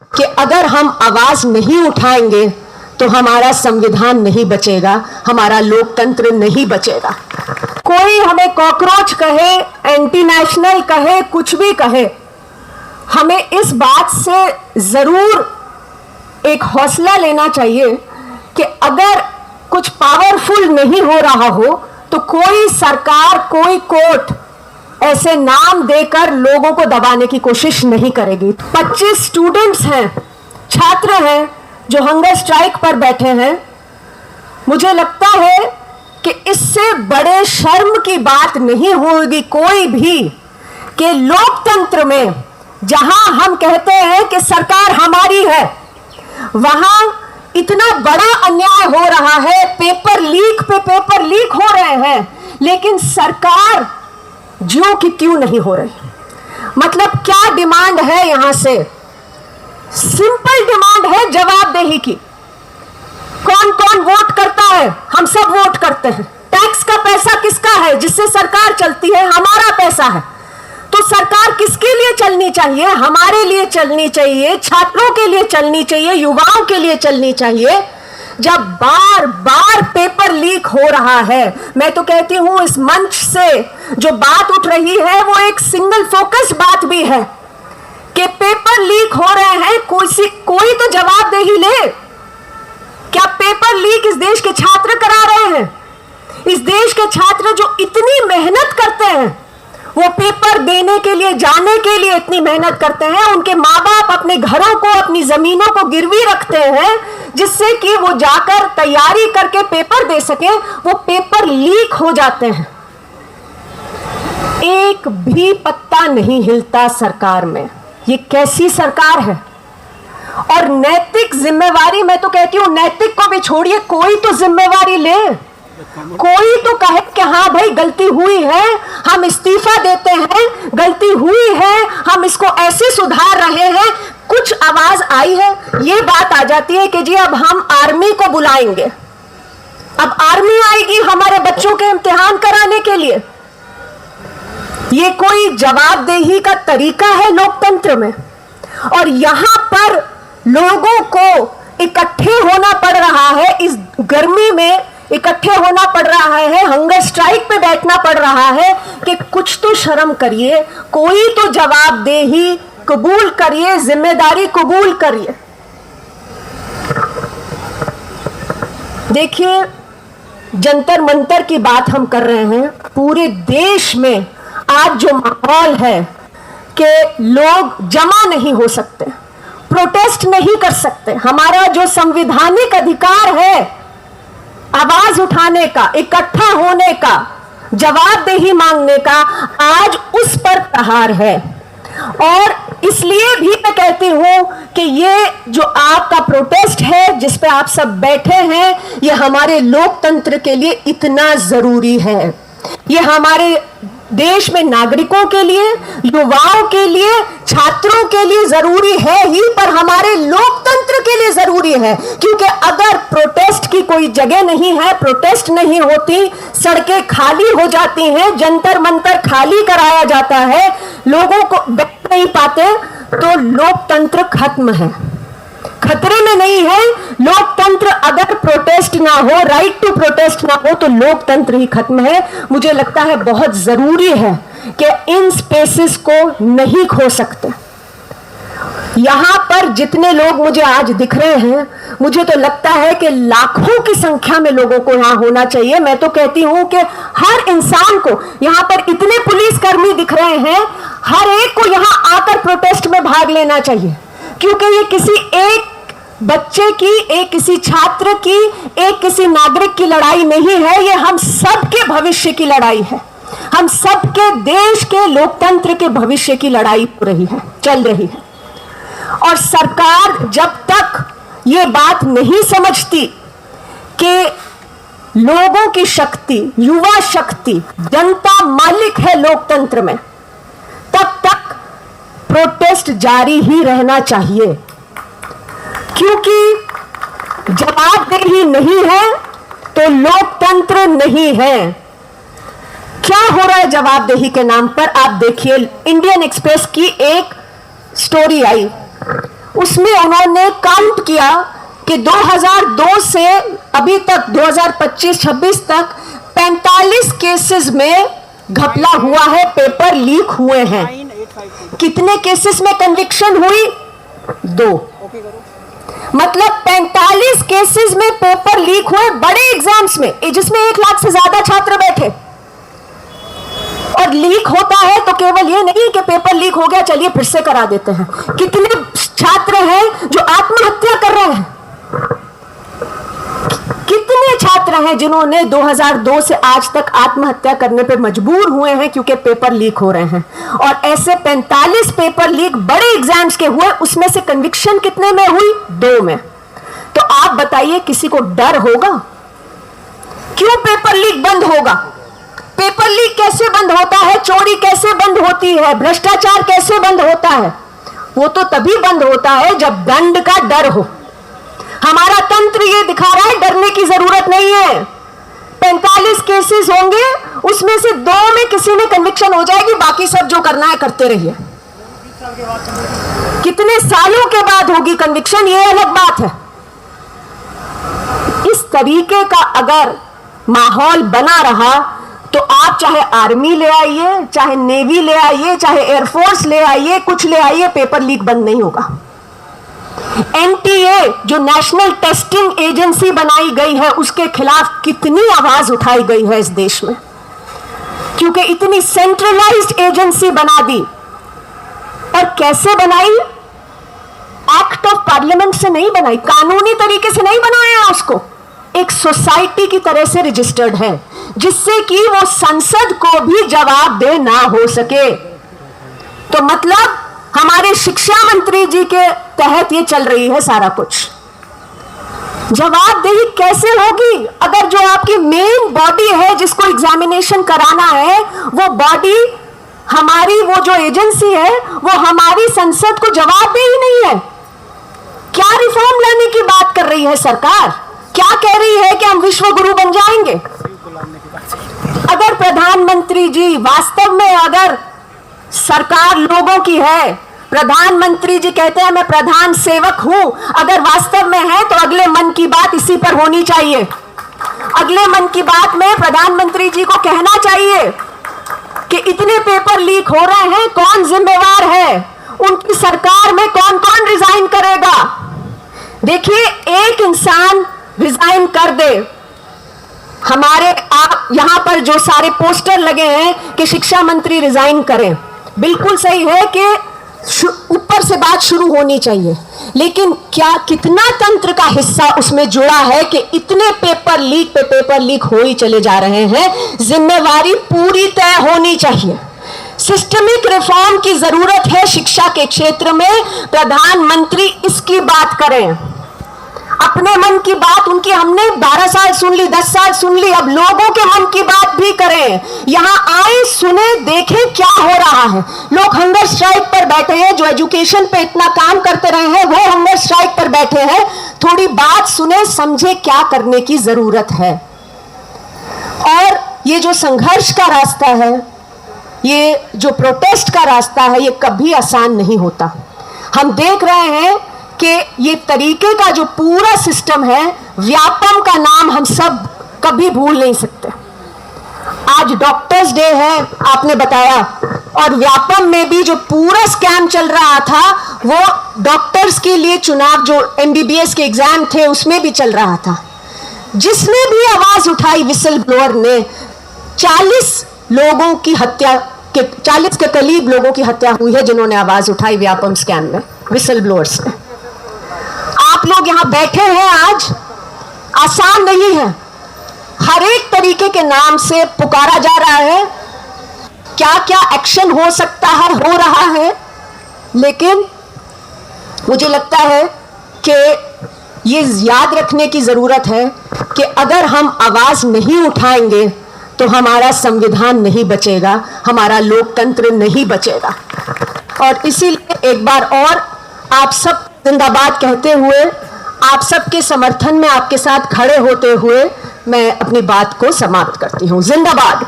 कि अगर हम आवाज नहीं उठाएंगे तो हमारा संविधान नहीं बचेगा, हमारा लोकतंत्र नहीं बचेगा। कोई हमें कॉकरोच कहे, एंटी नेशनल कहे, कुछ भी कहे, हमें इस बात से जरूर एक हौसला लेना चाहिए कि अगर कुछ पावरफुल नहीं हो रहा हो तो कोई सरकार, कोई कोर्ट ऐसे नाम देकर लोगों को दबाने की कोशिश नहीं करेगी। 25 स्टूडेंट्स हैं, छात्र हैं जो हंगर स्ट्राइक पर बैठे हैं। मुझे लगता है कि इससे बड़े शर्म की बात नहीं होगी कोई भी कि लोकतंत्र में जहां हम कहते हैं कि सरकार हमारी है, वहां इतना बड़ा अन्याय हो रहा है, पेपर लीक पे पेपर लीक हो रहे हैं, लेकिन सरकार ज्यों की त्यों नहीं हो रही। मतलब क्या डिमांड है यहां से? सिंपल डिमांड है जवाबदेही की। कौन कौन वोट करता है? हम सब वोट करते हैं। टैक्स का पैसा किसका है? जिससे सरकार चलती है, हमारा पैसा है। तो सरकार किसके लिए चलनी चाहिए? हमारे लिए चलनी चाहिए, छात्रों के लिए चलनी चाहिए, युवाओं के लिए चलनी चाहिए। जब बार बार पेपर लीक हो रहा है, मैं तो कहती हूं इस मंच से जो बात उठ रही है वो एक सिंगल फोकस बात भी है कि पेपर लीक हो रहे हैं, कोई तो जवाबदेही ले। क्या पेपर लीक इस देश के छात्र करा रहे हैं? इस देश के छात्र जो इतनी मेहनत करते हैं, वो पेपर देने के लिए, जाने के लिए इतनी मेहनत करते हैं, उनके माँ बाप अपने घरों को, अपनी जमीनों को गिरवी रखते हैं जिससे कि वो जाकर तैयारी करके पेपर दे सके, वो पेपर लीक हो जाते हैं। एक भी पत्ता नहीं हिलता सरकार में। ये कैसी सरकार है? और नैतिक जिम्मेवारी, मैं तो कहती हूं नैतिक को भी छोड़िए, कोई तो जिम्मेवारी ले, कोई तो कहे कि हाँ भाई गलती हुई है, हम इस्तीफा देते हैं, गलती हुई है, हम इसको ऐसे सुधार रहे हैं। कुछ आवाज आई है, ये बात आ जाती है कि जी अब हम आर्मी को बुलाएंगे, अब आर्मी आएगी हमारे बच्चों के इम्तिहान कराने के लिए। ये कोई जवाबदेही का तरीका है लोकतंत्र में? और यहां पर लोगों को इकट्ठे होना पड़ रहा है, इस गर्मी में इकट्ठे होना पड़ रहा है, हंगर स्ट्राइक पे बैठना पड़ रहा है कि कुछ तो शर्म करिए, कोई तो जवाबदेही कबूल करिए, जिम्मेदारी कबूल करिए। देखिए, जंतर मंतर की बात हम कर रहे हैं। पूरे देश में आज जो माहौल है कि लोग जमा नहीं हो सकते, प्रोटेस्ट नहीं कर सकते, हमारा जो संवैधानिक अधिकार है आवाज उठाने का, इकट्ठा होने का, जवाबदेही मांगने का, आज उस पर प्रहार है। और इसलिए भी मैं कहती हूं कि ये जो आपका प्रोटेस्ट है, जिस पे आप सब बैठे हैं, ये हमारे लोकतंत्र के लिए इतना जरूरी है। ये हमारे देश में नागरिकों के लिए, युवाओं के लिए, छात्रों के लिए जरूरी है ही, पर हमारे लोकतंत्र के लिए जरूरी है। क्योंकि अगर प्रोटेस्ट की कोई जगह नहीं है, प्रोटेस्ट नहीं होती, सड़कें खाली हो जाती हैं, जंतर मंतर खाली कराया जाता है, लोगों को बैठ नहीं पाते, तो लोकतंत्र खत्म है, खतरे में नहीं है लोकतंत्र। अगर प्रोटेस्ट ना हो, राइट टू प्रोटेस्ट ना हो, तो लोकतंत्र ही खत्म है। मुझे लगता है बहुत जरूरी है कि इन स्पेसेस को नहीं खो सकते। यहां पर जितने लोग मुझे आज दिख रहे हैं, मुझे तो लगता है कि लाखों की संख्या में लोगों को यहां होना चाहिए। मैं तो कहती हूं कि हर इंसान को, यहां पर इतने पुलिसकर्मी दिख रहे हैं, हर एक को यहां आकर प्रोटेस्ट में भाग लेना चाहिए। क्योंकि ये किसी एक बच्चे की, एक किसी छात्र की, एक किसी नागरिक की लड़ाई नहीं है, ये हम सबके भविष्य की लड़ाई है। हम सबके देश के लोकतंत्र के भविष्य की लड़ाई हो रही है, चल रही है। और सरकार जब तक ये बात नहीं समझती कि लोगों की शक्ति, युवा शक्ति, जनता मालिक है लोकतंत्र में, तब तक प्रोटेस्ट जारी ही रहना चाहिए। क्योंकि जवाबदेही नहीं है तो लोकतंत्र नहीं है। क्या हो रहा है जवाबदेही के नाम पर? आप देखिए, इंडियन एक्सप्रेस की एक स्टोरी आई, उसमें उन्होंने काउंट किया कि 2002 से अभी तक 2025-26 तक 45 केसेस में घपला हुआ है, पेपर लीक हुए हैं। कितने केसेस में कन्विक्शन हुई? 2। मतलब 45 केसेस में पेपर लीक हुए, बड़े एग्जाम्स में, जिसमें 1 लाख से ज्यादा छात्र बैठे। और लीक होता है तो केवल ये नहीं कि पेपर लीक हो गया चलिए फिर से करा देते हैं। कितने छात्र हैं जो आत्महत्या कर रहे हैं? कितने छात्र हैं जिन्होंने 2002 से आज तक आत्महत्या करने पे मजबूर हुए हैं क्योंकि पेपर लीक हो रहे हैं? और ऐसे 45 पेपर लीक बड़े एग्जाम्स के हुए, उसमें से कन्विक्शन कितने में हुई? 2 में। तो आप बताइए किसी को डर होगा? क्यों पेपर लीक बंद होगा? पेपर लीक कैसे बंद होता है? चोरी कैसे बंद होती है? भ्रष्टाचार कैसे बंद होता है? वो तो तभी बंद होता है जब दंड का डर हो। हमारा तंत्र ये दिखा रहा है डरने की जरूरत नहीं है। 45 केसेस होंगे, उसमें से 2 में किसी में कन्विक्शन हो जाएगी, बाकी सब जो करना है करते रहिए। कितने सालों के बाद होगी कन्विक्शन, ये अलग बात है। इस तरीके का अगर माहौल बना रहा तो आप चाहे आर्मी ले आइए, चाहे नेवी ले आइए, चाहे एयरफोर्स ले आइए, कुछ ले आइए, पेपर लीक बंद नहीं होगा। एनटीए जो नेशनल टेस्टिंग एजेंसी बनाई गई है, उसके खिलाफ कितनी आवाज उठाई गई है इस देश में, क्योंकि इतनी सेंट्रलाइज्ड एजेंसी बना दी। और कैसे बनाई? एक्ट ऑफ पार्लियामेंट से नहीं बनाई, कानूनी तरीके से नहीं बनाया उसको, एक सोसाइटी की तरह से रजिस्टर्ड है, जिससे कि वो संसद को भी जवाबदेह ना हो सके। तो मतलब हमारे शिक्षा मंत्री जी के तहत ये चल रही है सारा कुछ। जवाबदेही कैसे होगी अगर जो आपकी मेन बॉडी है जिसको एग्जामिनेशन कराना है, वो बॉडी हमारी, वो जो एजेंसी है वो हमारी संसद को जवाबदेही नहीं है? क्या रिफॉर्म लाने की बात कर रही है सरकार? क्या कह रही है कि हम विश्व गुरु बन जाएंगे? अगर प्रधानमंत्री जी वास्तव में, अगर सरकार लोगों की है, प्रधानमंत्री जी कहते हैं मैं प्रधान सेवक हूं, अगर वास्तव में है तो अगले मन की बात इसी पर होनी चाहिए। अगले मन की बात में प्रधानमंत्री जी को कहना चाहिए कि इतने पेपर लीक हो रहे हैं, कौन जिम्मेवार है? उनकी सरकार में कौन कौन रिजाइन करेगा? देखिए, एक इंसान रिजाइन कर दे, हमारे आप यहां पर जो सारे पोस्टर लगे हैं कि शिक्षा मंत्री रिजाइन करें, बिल्कुल सही है कि ऊपर से बात शुरू होनी चाहिए, लेकिन क्या कितना तंत्र का हिस्सा उसमें जुड़ा है कि इतने पेपर लीक पे पेपर लीक हो ही चले जा रहे हैं? जिम्मेवारी पूरी तय होनी चाहिए। सिस्टमिक रिफॉर्म की जरूरत है शिक्षा के क्षेत्र में। प्रधानमंत्री इसकी बात करें, अपने मन की बात उनकी हमने 12 साल सुन ली, 10 साल सुन ली, अब लोगों के मन की बात भी करें। यहां आए, सुने, देखें क्या हो रहा है। लोग हंगर स्ट्राइक पर बैठे हैं, जो एजुकेशन पे इतना काम करते रहे हैं वो हंगर स्ट्राइक पर बैठे हैं। थोड़ी बात सुने, समझे क्या करने की जरूरत है। और ये जो संघर्ष का रास्ता है, ये जो प्रोटेस्ट का रास्ता है, ये कभी आसान नहीं होता। हम देख रहे हैं कि ये तरीके का जो पूरा सिस्टम है, व्यापम का नाम हम सब कभी भूल नहीं सकते। आज डॉक्टर्स डे है, आपने बताया, और व्यापम में भी जो पूरा स्कैम चल रहा था वो डॉक्टर्स के लिए चुनाव, जो एमबीबीएस के एग्जाम थे उसमें भी चल रहा था। जिसने भी आवाज उठाई विसल ब्लोअर ने, 40 लोगों की हत्या के 40 के करीब लोगों की हत्या हुई है जिन्होंने आवाज उठाई व्यापम स्कैम में, विसल ब्लोअर्स ने। आप लोग यहां बैठे हैं आज, आसान नहीं है। हर एक तरीके के नाम से पुकारा जा रहा है, क्या क्या एक्शन हो सकता है, हो रहा है, लेकिन मुझे लगता है कि ये याद रखने की जरूरत है कि अगर हम आवाज नहीं उठाएंगे तो हमारा संविधान नहीं बचेगा, हमारा लोकतंत्र नहीं बचेगा। और इसीलिए एक बार और आप सब जिंदाबाद कहते हुए, आप सबके समर्थन में आपके साथ खड़े होते हुए मैं अपनी बात को समाप्त करती हूं। जिंदाबाद।